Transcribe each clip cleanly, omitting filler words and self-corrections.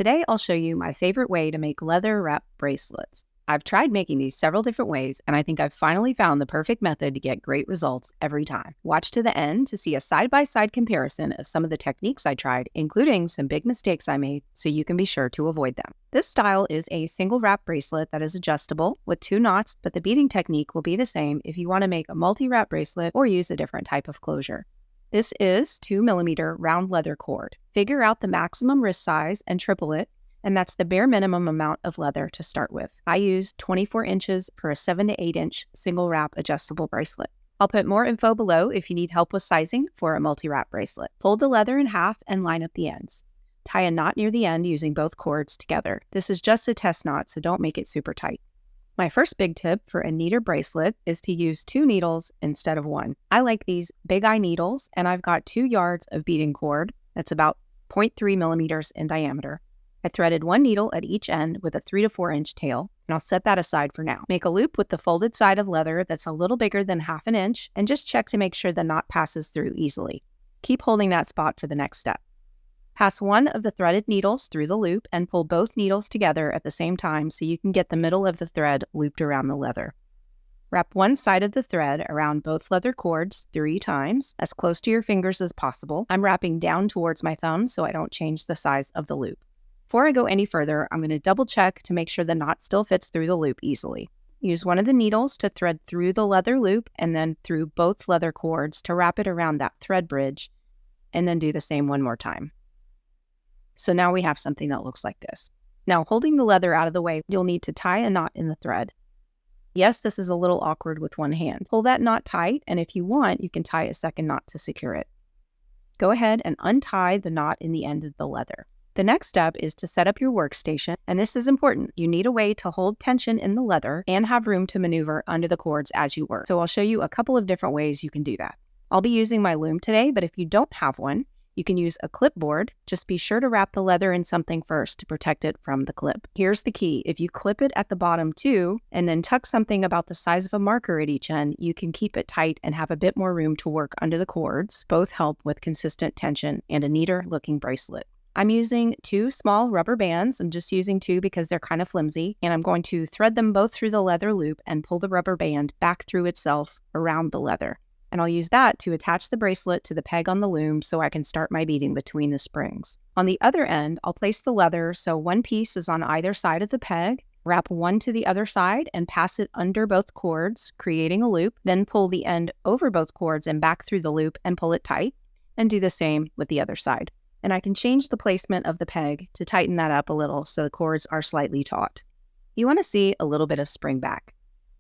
Today I'll show you my favorite way to make leather wrap bracelets. I've tried making these several different ways, and I think I've finally found the perfect method to get great results every time. Watch to the end to see a side-by-side comparison of some of the techniques I tried, including some big mistakes I made, so you can be sure to avoid them. This style is a single wrap bracelet that is adjustable with 2 knots, but the beading technique will be the same if you want to make a multi-wrap bracelet or use a different type of closure. This is 2mm round leather cord. Figure out the maximum wrist size and triple it, and that's the bare minimum amount of leather to start with. I used 24 inches for a 7 to 8 inch single wrap adjustable bracelet. I'll put more info below if you need help with sizing for a multi-wrap bracelet. Fold the leather in half and line up the ends. Tie a knot near the end using both cords together. This is just a test knot, so don't make it super tight. My first big tip for a neater bracelet is to use 2 needles instead of 1. I like these big eye needles, and I've got 2 yards of beading cord that's about 0.3 millimeters in diameter. I threaded 1 needle at each end with a 3 to 4 inch tail, and I'll set that aside for now. Make a loop with the folded side of leather that's a little bigger than ½ an inch, and just check to make sure the knot passes through easily. Keep holding that spot for the next step. Pass one of the threaded needles through the loop and pull both needles together at the same time so you can get the middle of the thread looped around the leather. Wrap one side of the thread around both leather cords 3 times, as close to your fingers as possible. I'm wrapping down towards my thumb so I don't change the size of the loop. Before I go any further, I'm going to double check to make sure the knot still fits through the loop easily. Use one of the needles to thread through the leather loop and then through both leather cords to wrap it around that thread bridge, and then do the same one more time. So now we have something that looks like this. Now, holding the leather out of the way, you'll need to tie a knot in the thread. Yes, this is a little awkward with one hand. Pull that knot tight, and if you want, you can tie a second knot to secure it. Go ahead and untie the knot in the end of the leather. The next step is to set up your workstation, and this is important. You need a way to hold tension in the leather and have room to maneuver under the cords as you work. So I'll show you a couple of different ways you can do that. I'll be using my loom today, but if you don't have one, you can use a clipboard. Just be sure to wrap the leather in something first to protect it from the clip. Here's the key. If you clip it at the bottom too, and then tuck something about the size of a marker at each end, you can keep it tight and have a bit more room to work under the cords. Both help with consistent tension and a neater looking bracelet. I'm using 2 small rubber bands. I'm just using 2 because they're kind of flimsy, and I'm going to thread them both through the leather loop and pull the rubber band back through itself around the leather. And I'll use that to attach the bracelet to the peg on the loom so I can start my beading between the springs. On the other end, I'll place the leather so one piece is on either side of the peg, wrap one to the other side and pass it under both cords, creating a loop, then pull the end over both cords and back through the loop and pull it tight, and do the same with the other side. And I can change the placement of the peg to tighten that up a little so the cords are slightly taut. You want to see a little bit of spring back.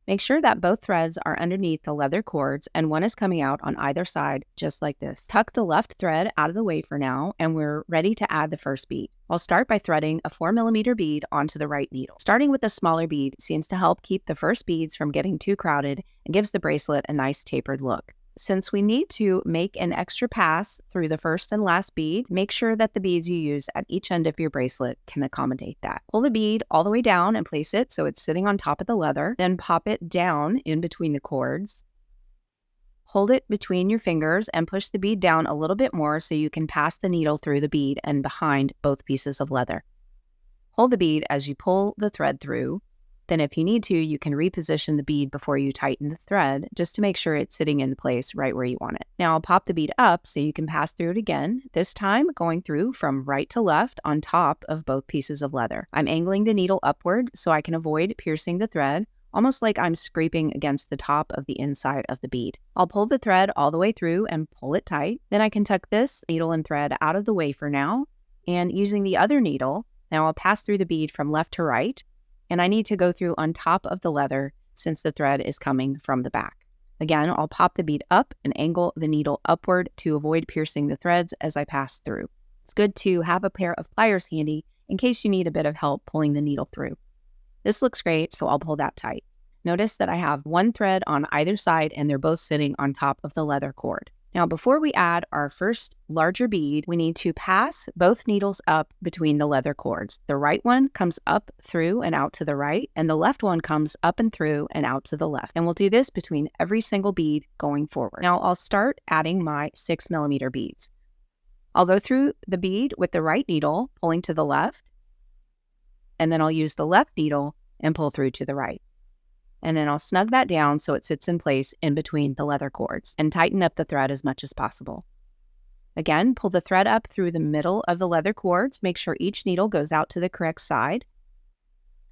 Make sure that both threads are underneath the leather cords and one is coming out on either side, just like this. Tuck the left thread out of the way for now, and we're ready to add the first bead. I'll start by threading a 4mm bead onto the right needle. Starting with a smaller bead seems to help keep the first beads from getting too crowded and gives the bracelet a nice tapered look. Since we need to make an extra pass through the first and last bead, make sure that the beads you use at each end of your bracelet can accommodate that. Pull the bead all the way down and place it so it's sitting on top of the leather, then pop it down in between the cords. Hold it between your fingers and push the bead down a little bit more so you can pass the needle through the bead and behind both pieces of leather. Hold the bead as you pull the thread through. Then if you need to, you can reposition the bead before you tighten the thread just to make sure it's sitting in place right where you want it. Now I'll pop the bead up so you can pass through it again, this time going through from right to left on top of both pieces of leather. I'm angling the needle upward so I can avoid piercing the thread, almost like I'm scraping against the top of the inside of the bead. I'll pull the thread all the way through and pull it tight. Then I can tuck this needle and thread out of the way for now, and using the other needle, now I'll pass through the bead from left to right, and I need to go through on top of the leather since the thread is coming from the back. Again, I'll pop the bead up and angle the needle upward to avoid piercing the threads as I pass through. It's good to have a pair of pliers handy in case you need a bit of help pulling the needle through. This looks great, so I'll pull that tight. Notice that I have one thread on either side and they're both sitting on top of the leather cord. Now, before we add our first larger bead, we need to pass both needles up between the leather cords. The right one comes up through and out to the right, and the left one comes up and through and out to the left. And we'll do this between every single bead going forward. Now, I'll start adding my 6mm beads. I'll go through the bead with the right needle, pulling to the left, and then I'll use the left needle and pull through to the right. And then I'll snug that down so it sits in place in between the leather cords and tighten up the thread as much as possible. Again, pull the thread up through the middle of the leather cords. Make sure each needle goes out to the correct side.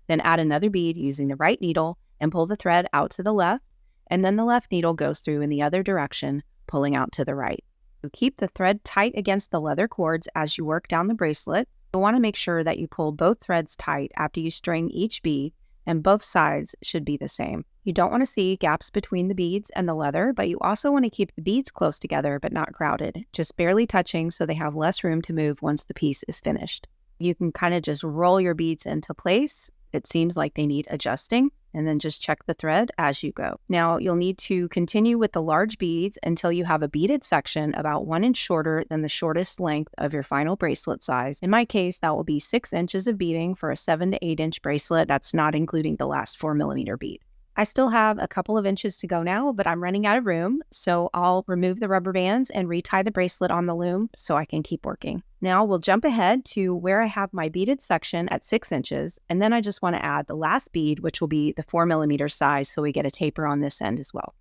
Then add another bead using the right needle and pull the thread out to the left, and then the left needle goes through in the other direction, pulling out to the right. So keep the thread tight against the leather cords as you work down the bracelet. You'll want to make sure that you pull both threads tight after you string each bead, and both sides should be the same. You don't want to see gaps between the beads and the leather, but you also want to keep the beads close together but not crowded, just barely touching so they have less room to move once the piece is finished. You can kind of just roll your beads into place. It seems like they need adjusting, and then just check the thread as you go. Now, you'll need to continue with the large beads until you have a beaded section about 1 inch shorter than the shortest length of your final bracelet size. In my case, that will be 6 inches of beading for a 7 to 8 inch bracelet. That's not including the last 4mm bead. I still have a couple of inches to go now, but I'm running out of room, so I'll remove the rubber bands and retie the bracelet on the loom so I can keep working. Now we'll jump ahead to where I have my beaded section at 6 inches, and then I just want to add the last bead, which will be the 4mm size, so we get a taper on this end as well.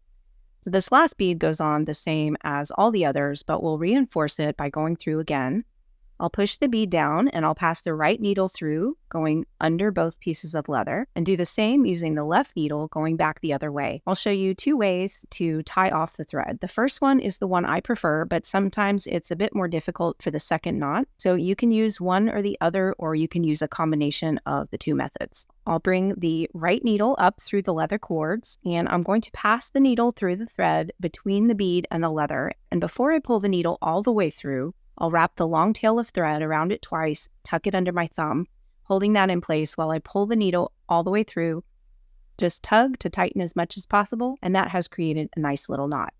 So this last bead goes on the same as all the others, but we'll reinforce it by going through again. I'll push the bead down and I'll pass the right needle through, going under both pieces of leather, and do the same using the left needle going back the other way. I'll show you 2 ways to tie off the thread. The first one is the one I prefer, but sometimes it's a bit more difficult for the second knot. So you can use one or the other, or you can use a combination of the 2 methods. I'll bring the right needle up through the leather cords, and I'm going to pass the needle through the thread between the bead and the leather. And before I pull the needle all the way through, I'll wrap the long tail of thread around it twice, tuck it under my thumb, holding that in place while I pull the needle all the way through. Just tug to tighten as much as possible, and that has created a nice little knot.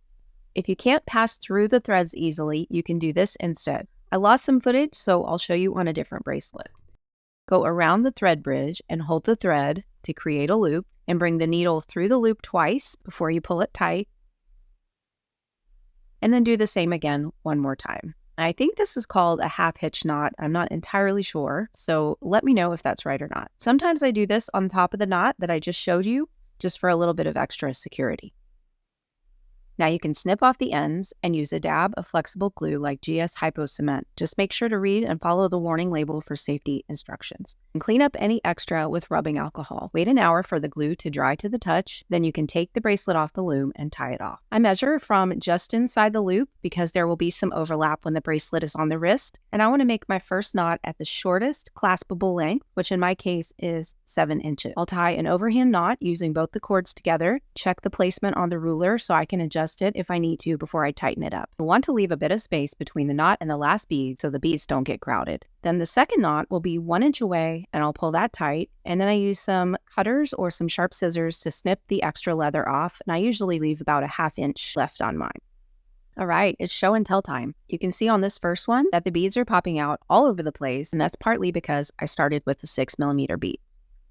If you can't pass through the threads easily, you can do this instead. I lost some footage, so I'll show you on a different bracelet. Go around the thread bridge and hold the thread to create a loop, and bring the needle through the loop twice before you pull it tight, and then do the same again one more time. I think this is called a half hitch knot. I'm not entirely sure, so let me know if that's right or not. Sometimes I do this on top of the knot that I just showed you, just for a little bit of extra security. Now you can snip off the ends and use a dab of flexible glue like GS Hypo Cement. Just make sure to read and follow the warning label for safety instructions. And clean up any extra with rubbing alcohol. Wait an hour for the glue to dry to the touch, then you can take the bracelet off the loom and tie it off. I measure from just inside the loop because there will be some overlap when the bracelet is on the wrist, and I want to make my first knot at the shortest claspable length, which in my case is 7 inches. I'll tie an overhand knot using both the cords together, check the placement on the ruler so I can adjust it if I need to before I tighten it up. You'll want to leave a bit of space between the knot and the last bead so the beads don't get crowded. Then the second knot will be 1 inch away, and I'll pull that tight, and then I use some cutters or some sharp scissors to snip the extra leather off, and I usually leave about a ½ inch left on mine. All right, it's show and tell time. You can see on this first one that the beads are popping out all over the place, and that's partly because I started with the 6mm beads.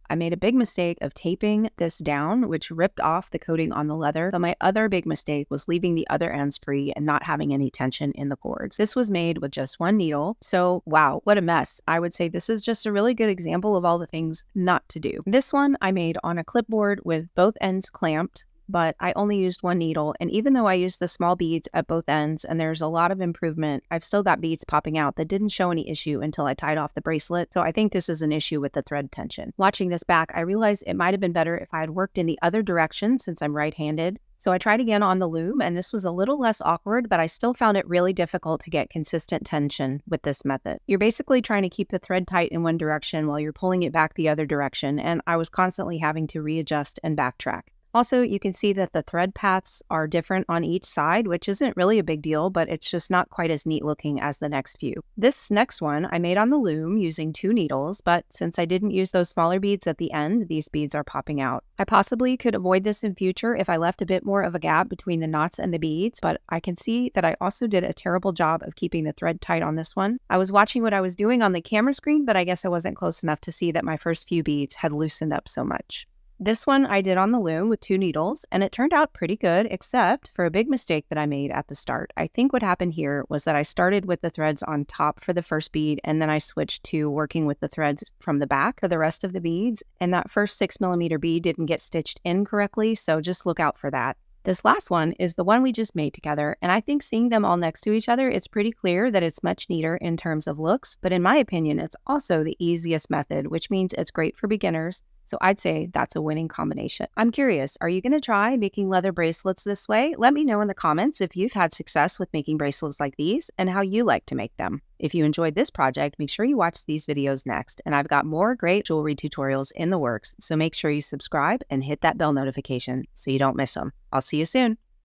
I made a big mistake of taping this down, which ripped off the coating on the leather, but my other big mistake was leaving the other ends free and not having any tension in the cords. This was made with just 1 needle, so wow, what a mess. I would say this is just a really good example of all the things not to do. This one I made on a clipboard with both ends clamped, but I only used 1 needle, and even though I used the small beads at both ends and there's a lot of improvement, I've still got beads popping out that didn't show any issue until I tied off the bracelet, so I think this is an issue with the thread tension. Watching this back, I realized it might have been better if I had worked in the other direction since I'm right-handed. So I tried again on the loom, and this was a little less awkward, but I still found it really difficult to get consistent tension with this method. You're basically trying to keep the thread tight in one direction while you're pulling it back the other direction, and I was constantly having to readjust and backtrack. Also, you can see that the thread paths are different on each side, which isn't really a big deal, but it's just not quite as neat looking as the next few. This next one I made on the loom using 2 needles, but since I didn't use those smaller beads at the end, these beads are popping out. I possibly could avoid this in future if I left a bit more of a gap between the knots and the beads, but I can see that I also did a terrible job of keeping the thread tight on this one. I was watching what I was doing on the camera screen, but I guess I wasn't close enough to see that my first few beads had loosened up so much. This one I did on the loom with 2 needles, and it turned out pretty good, except for a big mistake that I made at the start. I think what happened here was that I started with the threads on top for the first bead, and then I switched to working with the threads from the back for the rest of the beads, and that first 6mm bead didn't get stitched in correctly, so just look out for that. This last one is the one we just made together, and I think seeing them all next to each other, it's pretty clear that it's much neater in terms of looks, but in my opinion, it's also the easiest method, which means it's great for beginners. So I'd say that's a winning combination. I'm curious, are you going to try making leather bracelets this way? Let me know in the comments if you've had success with making bracelets like these and how you like to make them. If you enjoyed this project, make sure you watch these videos next, and I've got more great jewelry tutorials in the works, so make sure you subscribe and hit that bell notification so you don't miss them. I'll see you soon.